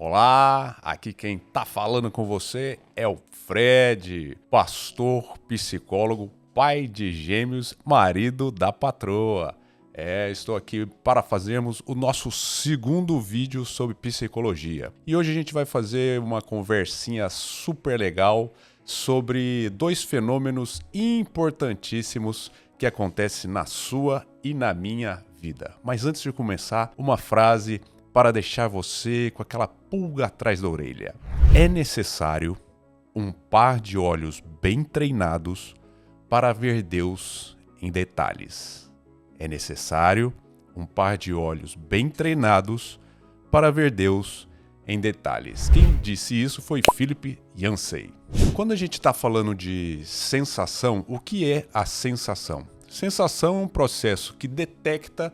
Olá, aqui quem tá falando com você é o Fred, pastor, psicólogo, pai de gêmeos, marido da patroa. Estou aqui para fazermos o nosso segundo vídeo sobre psicologia. E hoje a gente vai fazer uma conversinha super legal sobre dois fenômenos importantíssimos que acontecem na sua e na minha vida. Mas antes de começar, uma frase para deixar você com aquela pulga atrás da orelha. É necessário um par de olhos bem treinados para ver Deus em detalhes. É necessário um par de olhos bem treinados para ver Deus em detalhes. Quem disse isso foi Philip Yancey. Quando a gente está falando de sensação, o que é a sensação? Sensação é um processo que detecta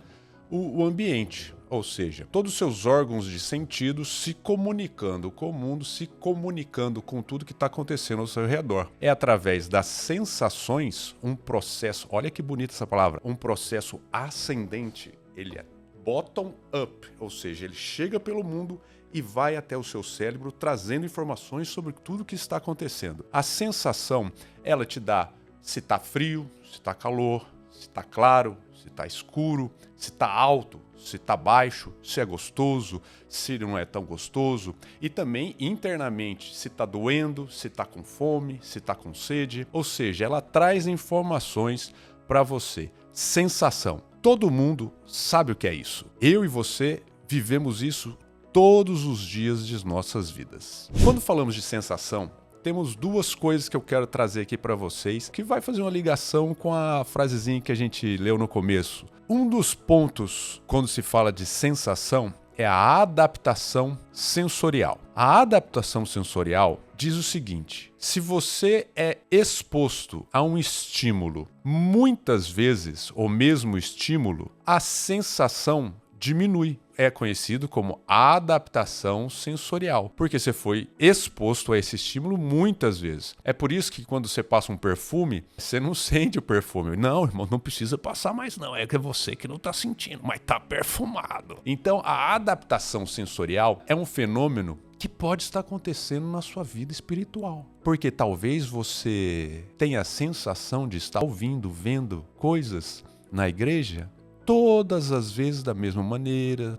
o ambiente. Ou seja, todos os seus órgãos de sentido se comunicando com o mundo, se comunicando com tudo que está acontecendo ao seu redor. É através das sensações um processo, olha que bonita essa palavra, um processo ascendente. Ele é bottom up, ou seja, ele chega pelo mundo e vai até o seu cérebro trazendo informações sobre tudo que está acontecendo. A sensação, ela te dá se está frio, se está calor, se está claro, se está escuro, se está alto, se está baixo, se é gostoso, se não é tão gostoso. E também internamente, se está doendo, se está com fome, se está com sede. Ou seja, ela traz informações para você. Sensação. Todo mundo sabe o que é isso. Eu e você vivemos isso todos os dias de nossas vidas. Quando falamos de sensação, temos duas coisas que eu quero trazer aqui para vocês, que vai fazer uma ligação com a frasezinha que a gente leu no começo. Um dos pontos, quando se fala de sensação, é a adaptação sensorial. A adaptação sensorial diz o seguinte: se você é exposto a um estímulo muitas vezes, o mesmo estímulo, a sensação diminui. É conhecido como adaptação sensorial, porque você foi exposto a esse estímulo muitas vezes. É por isso que quando você passa um perfume, você não sente o perfume. Não, irmão, não precisa passar mais não, é que é você que não está sentindo, mas está perfumado. Então, a adaptação sensorial é um fenômeno que pode estar acontecendo na sua vida espiritual. Porque talvez você tenha a sensação de estar ouvindo, vendo coisas na igreja todas as vezes da mesma maneira,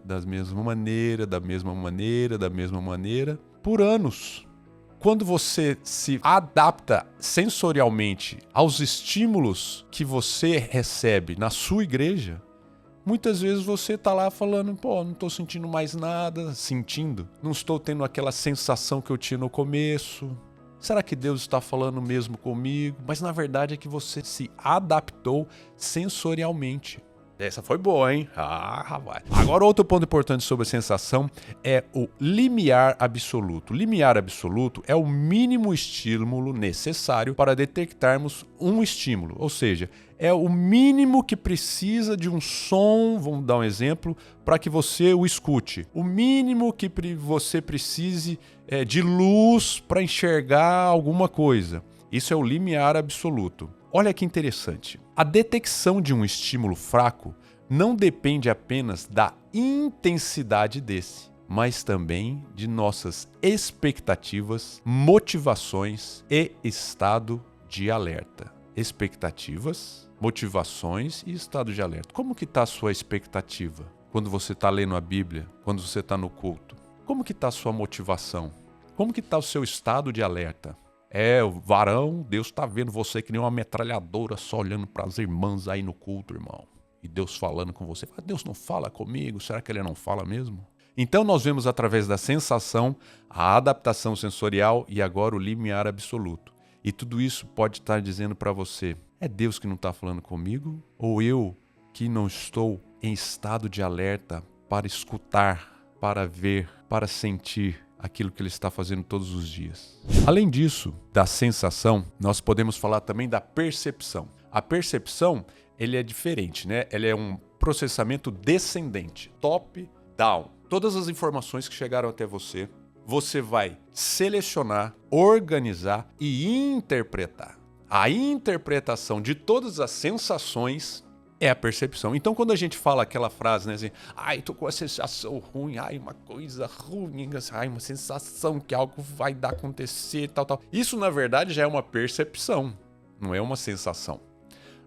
por anos. Quando você se adapta sensorialmente aos estímulos que você recebe na sua igreja, muitas vezes você está lá falando, não estou sentindo mais nada, não estou tendo aquela sensação que eu tinha no começo. Será que Deus está falando mesmo comigo? Mas na verdade é que você se adaptou sensorialmente. Essa foi boa, hein? Rapaz. Agora, outro ponto importante sobre a sensação é o limiar absoluto. O limiar absoluto é o mínimo estímulo necessário para detectarmos um estímulo. Ou seja, é o mínimo que precisa de um som, vamos dar um exemplo, para que você o escute. O mínimo que você precise de luz para enxergar alguma coisa. Isso é o limiar absoluto. Olha que interessante. A detecção de um estímulo fraco não depende apenas da intensidade desse, mas também de nossas expectativas, motivações e estado de alerta. Expectativas, motivações e estado de alerta. Como que está a sua expectativa quando você está lendo a Bíblia, quando você está no culto? Como que está a sua motivação? Como que está o seu estado de alerta? O varão, Deus está vendo você que nem uma metralhadora só olhando para as irmãs aí no culto, irmão. E Deus falando com você. Deus não fala comigo? Será que Ele não fala mesmo? Então nós vemos através da sensação, a adaptação sensorial e agora o limiar absoluto. E tudo isso pode estar dizendo para você, é Deus que não está falando comigo? Ou eu que não estou em estado de alerta para escutar, para ver, para sentir aquilo que Ele está fazendo todos os dias. Além disso, da sensação, nós podemos falar também da percepção. A percepção, ele é diferente, né? Ela é um processamento descendente, top, down. Todas as informações que chegaram até você, você vai selecionar, organizar e interpretar. A interpretação de todas as sensações É a percepção. Então, quando a gente fala aquela frase, né, assim, ai, tô com uma sensação ruim, ai, uma coisa ruim, ai, uma sensação que algo vai dar acontecer, tal, tal. Isso, na verdade, já é uma percepção, não é uma sensação.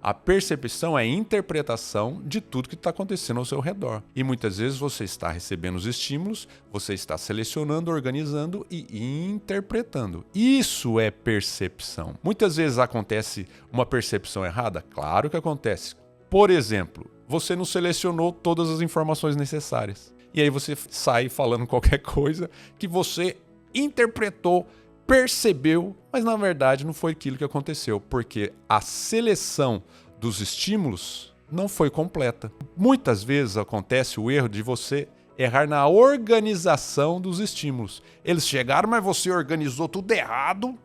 A percepção é a interpretação de tudo que está acontecendo ao seu redor. E muitas vezes você está recebendo os estímulos, você está selecionando, organizando e interpretando. Isso é percepção. Muitas vezes acontece uma percepção errada? Claro que acontece. Por exemplo, você não selecionou todas as informações necessárias. E aí você sai falando qualquer coisa que você interpretou, percebeu, mas na verdade não foi aquilo que aconteceu, porque a seleção dos estímulos não foi completa. Muitas vezes acontece o erro de você errar na organização dos estímulos. Eles chegaram, mas você organizou tudo errado,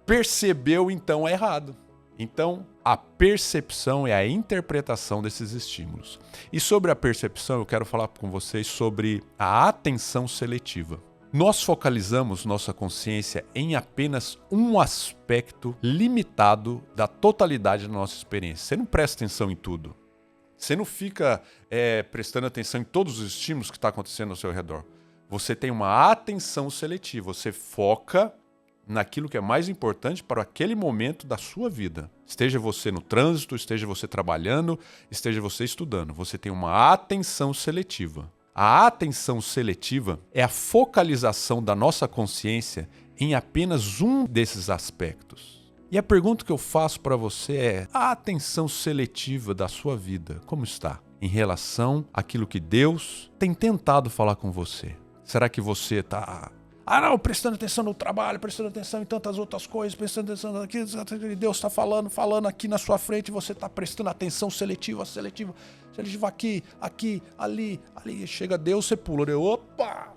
percebeu então errado. Então, a percepção é a interpretação desses estímulos. E sobre a percepção, eu quero falar com vocês sobre a atenção seletiva. Nós focalizamos nossa consciência em apenas um aspecto limitado da totalidade da nossa experiência. Você não presta atenção em tudo. Você não fica prestando atenção em todos os estímulos que estão acontecendo ao seu redor. Você tem uma atenção seletiva. Você foca naquilo que é mais importante para aquele momento da sua vida. Esteja você no trânsito, esteja você trabalhando, esteja você estudando. Você tem uma atenção seletiva. A atenção seletiva é a focalização da nossa consciência em apenas um desses aspectos. E a pergunta que eu faço para você é: a atenção seletiva da sua vida, como está? Em relação àquilo que Deus tem tentado falar com você. Será que você está prestando atenção no trabalho, prestando atenção em tantas outras coisas, prestando atenção naquilo que Deus está falando aqui na sua frente, e você está prestando atenção seletiva aqui, ali. Chega Deus, você pula. Opa!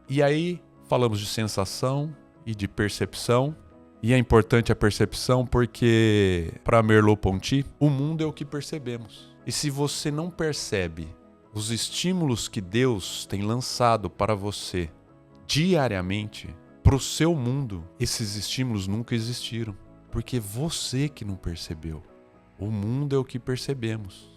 E aí, falamos de sensação e de percepção. E é importante a percepção porque, para Merleau-Ponty, o mundo é o que percebemos. E se você não percebe os estímulos que Deus tem lançado para você diariamente, para o seu mundo, esses estímulos nunca existiram. Porque você que não percebeu. O mundo é o que percebemos.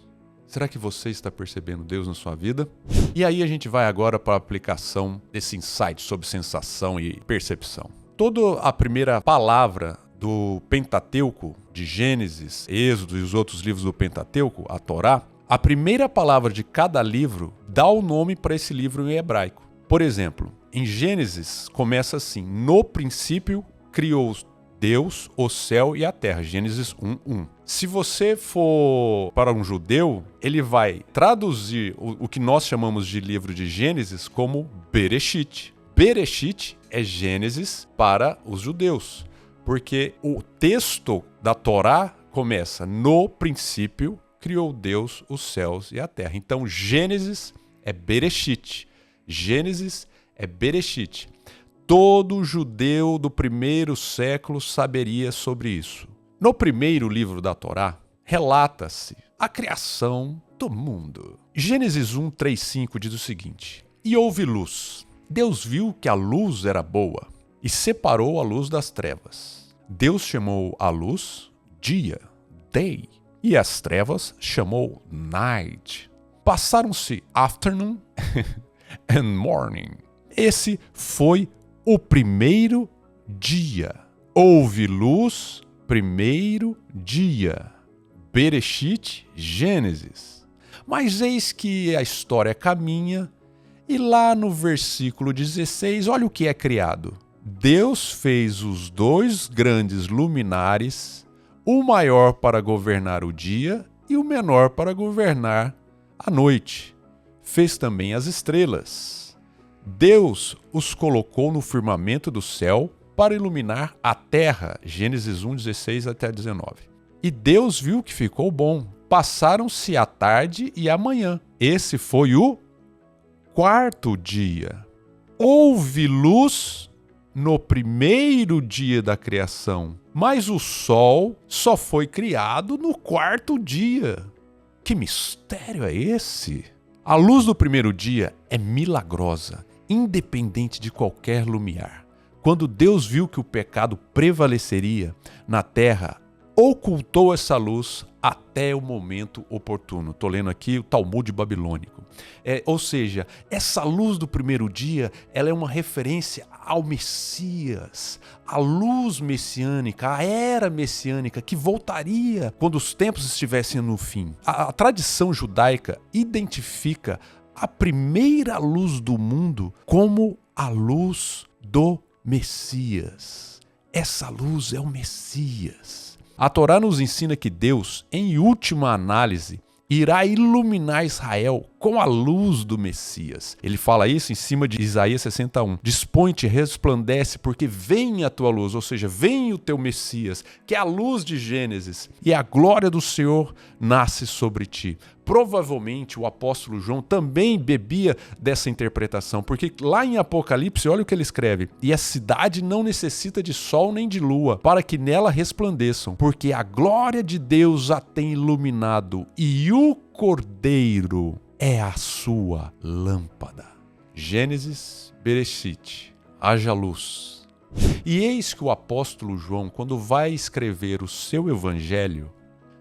Será que você está percebendo Deus na sua vida? E aí a gente vai agora para a aplicação desse insight sobre sensação e percepção. Toda a primeira palavra do Pentateuco, de Gênesis, Êxodo e os outros livros do Pentateuco, a Torá, a primeira palavra de cada livro dá o nome para esse livro em hebraico. Por exemplo, em Gênesis começa assim: no princípio criou Deus o céu e a terra. Gênesis 1:1. Se você for para um judeu, ele vai traduzir o que nós chamamos de livro de Gênesis como Bereshit. Bereshit é Gênesis para os judeus, porque o texto da Torá começa: no princípio criou Deus os céus e a terra. Então Gênesis é Bereshit. Gênesis é Bereshit. Todo judeu do primeiro século saberia sobre isso. No primeiro livro da Torá, relata-se a criação do mundo. Gênesis 1:3-5 diz o seguinte: e houve luz. Deus viu que a luz era boa e separou a luz das trevas. Deus chamou a luz dia, day, e as trevas chamou night. Passaram-se afternoon and morning. Esse foi o primeiro dia. Houve luz, primeiro dia. Bereshit, Gênesis. Mas eis que a história caminha e lá no versículo 16, olha o que é criado. Deus fez os dois grandes luminares, o maior para governar o dia e o menor para governar a noite. Fez também as estrelas. Deus os colocou no firmamento do céu para iluminar a terra. Gênesis 1:16-19. E Deus viu que ficou bom. Passaram-se a tarde e a manhã. Esse foi o quarto dia. Houve luz no primeiro dia da criação, mas o sol só foi criado no quarto dia. Que mistério é esse? A luz do primeiro dia é milagrosa, independente de qualquer lumiar. Quando Deus viu que o pecado prevaleceria na terra, ocultou essa luz até o momento oportuno. Estou lendo aqui o Talmud babilônico. Ou seja, essa luz do primeiro dia, ela é uma referência ao Messias, a luz messiânica, a era messiânica que voltaria quando os tempos estivessem no fim. A tradição judaica identifica a primeira luz do mundo como a luz do Messias. Essa luz é o Messias. A Torá nos ensina que Deus, em última análise, irá iluminar Israel com a luz do Messias. Ele fala isso em cima de Isaías 61. Dispõe-te, resplandece, porque vem a tua luz, ou seja, vem o teu Messias, que é a luz de Gênesis, e a glória do Senhor nasce sobre ti. Provavelmente o apóstolo João também bebia dessa interpretação, porque lá em Apocalipse, olha o que ele escreve: e a cidade não necessita de sol nem de lua, para que nela resplandeçam, porque a glória de Deus a tem iluminado, e o Cordeiro é a sua lâmpada. Gênesis, Bereshit, haja luz. E eis que o apóstolo João, quando vai escrever o seu evangelho,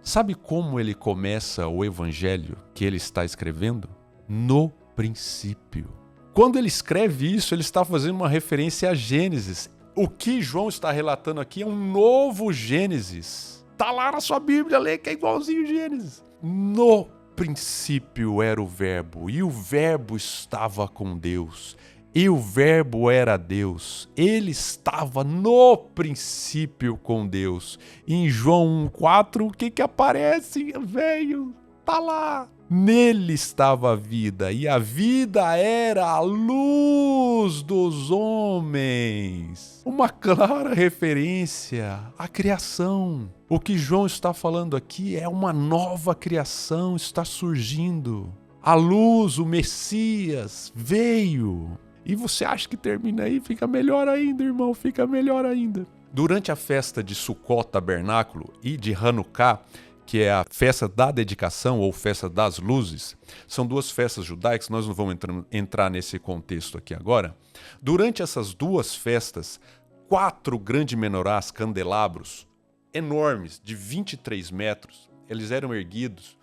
sabe como ele começa o evangelho que ele está escrevendo? No princípio. Quando ele escreve isso, ele está fazendo uma referência a Gênesis. O que João está relatando aqui é um novo Gênesis. Está lá na sua Bíblia, lê que é igualzinho Gênesis. No princípio era o Verbo, e o Verbo estava com Deus, e o Verbo era Deus. Ele estava no princípio com Deus. E em João 1,4, o que aparece, velho? Tá lá. Nele estava a vida, e a vida era a luz dos homens. Uma clara referência à criação. O que João está falando aqui é uma nova criação está surgindo. A luz, o Messias, veio. E você acha que termina aí? Fica melhor ainda, irmão, fica melhor ainda. Durante a festa de Sukkot, tabernáculo, e de Hanukkah, que é a festa da dedicação ou festa das luzes, são duas festas judaicas, nós não vamos entrar nesse contexto aqui agora. Durante essas duas festas, 4 grandes menorás, candelabros, enormes, de 23 metros, eles eram erguidos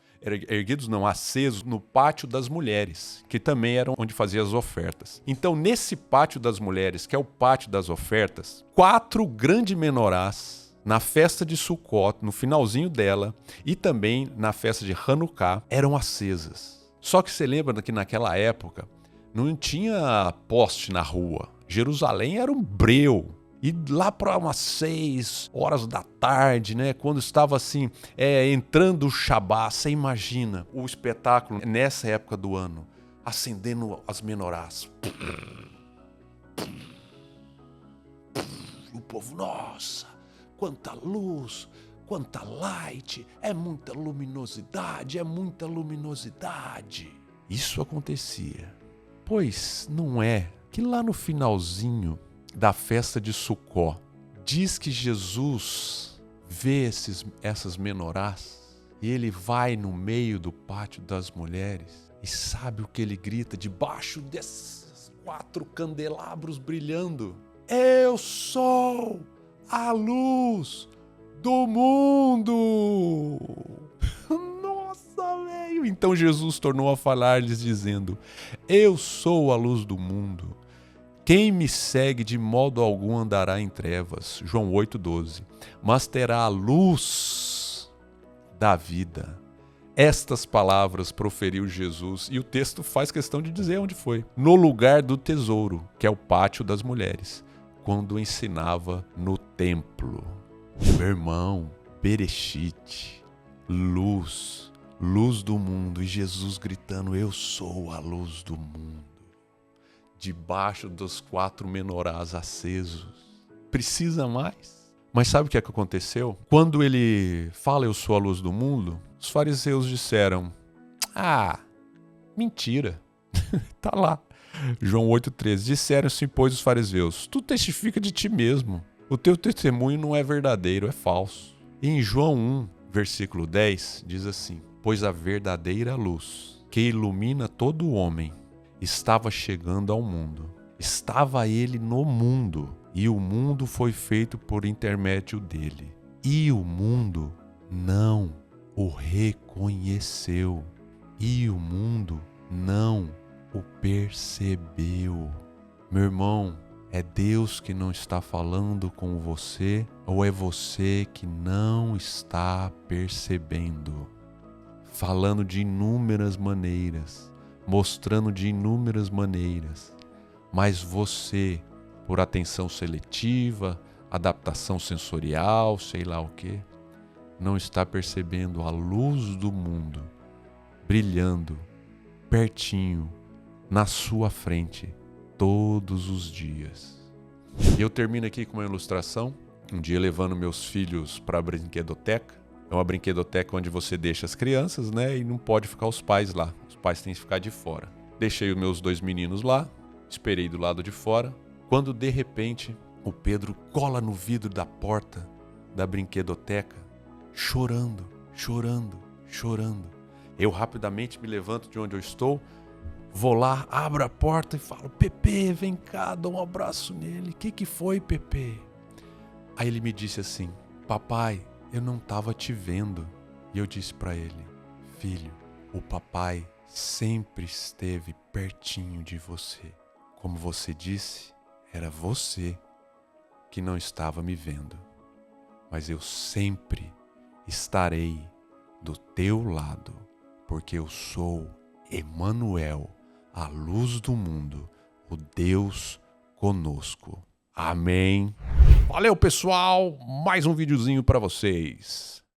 não, acesos no pátio das mulheres, que também era onde fazia as ofertas. Então, nesse pátio das mulheres, que é o pátio das ofertas, 4 grandes menorás, na festa de Sukkot, no finalzinho dela, e também na festa de Hanukkah, eram acesas. Só que você lembra que naquela época não tinha poste na rua. Jerusalém era um breu. E lá para umas 6 horas da tarde, né, quando estava assim, entrando o Shabá, você imagina o espetáculo nessa época do ano, acendendo as menorás. E o povo, nossa, quanta luz, quanta light, é muita luminosidade, é muita luminosidade. Isso acontecia. Pois não é que lá no finalzinho da festa de Sukkot, diz que Jesus vê essas menorás e ele vai no meio do pátio das mulheres e sabe o que ele grita debaixo desses 4 candelabros brilhando? Eu sou a luz do mundo! Nossa, velho! Então Jesus tornou a falar-lhes dizendo: eu sou a luz do mundo. Quem me segue de modo algum andará em trevas, João 8,12, mas terá a luz da vida. Estas palavras proferiu Jesus, e o texto faz questão de dizer onde foi. No lugar do tesouro, que é o pátio das mulheres, quando ensinava no templo. Meu irmão, Bereshit, luz, luz do mundo, e Jesus gritando: eu sou a luz do mundo. Debaixo dos 4 menorás acesos. Precisa mais? Mas sabe o que aconteceu? Quando ele fala eu sou a luz do mundo, os fariseus disseram: mentira. Tá lá. João 8,13. Disseram-se, pois, os fariseus: tu testifica de ti mesmo. O teu testemunho não é verdadeiro, é falso. E em João 1, versículo 10, diz assim: pois a verdadeira luz, que ilumina todo o homem, estava chegando ao mundo. Estava ele no mundo, e o mundo foi feito por intermédio dele. e o mundo não o reconheceu, e o mundo não o percebeu. Meu irmão, é Deus que não está falando com você ou é você que não está percebendo? Falando de inúmeras maneiras, mostrando de inúmeras maneiras, mas você, por atenção seletiva, adaptação sensorial, sei lá o que, não está percebendo a luz do mundo brilhando pertinho, na sua frente, todos os dias. E eu termino aqui com uma ilustração. Um dia levando meus filhos para a brinquedoteca. É uma brinquedoteca onde você deixa as crianças, né? E não pode ficar os pais lá. Os pais têm que ficar de fora. Deixei os meus 2 meninos lá, esperei do lado de fora, quando de repente o Pedro cola no vidro da porta da brinquedoteca, chorando, chorando, chorando. Eu rapidamente me levanto de onde eu estou, vou lá, abro a porta e falo: Pepe, vem cá, dou um abraço nele. Que foi, Pepe? Aí ele me disse assim: papai, eu não estava te vendo. E eu disse para ele: filho, o papai sempre esteve pertinho de você. Como você disse, era você que não estava me vendo. Mas eu sempre estarei do teu lado, porque eu sou Emanuel, a luz do mundo, o Deus conosco. Amém. Valeu, pessoal. Mais um videozinho para vocês.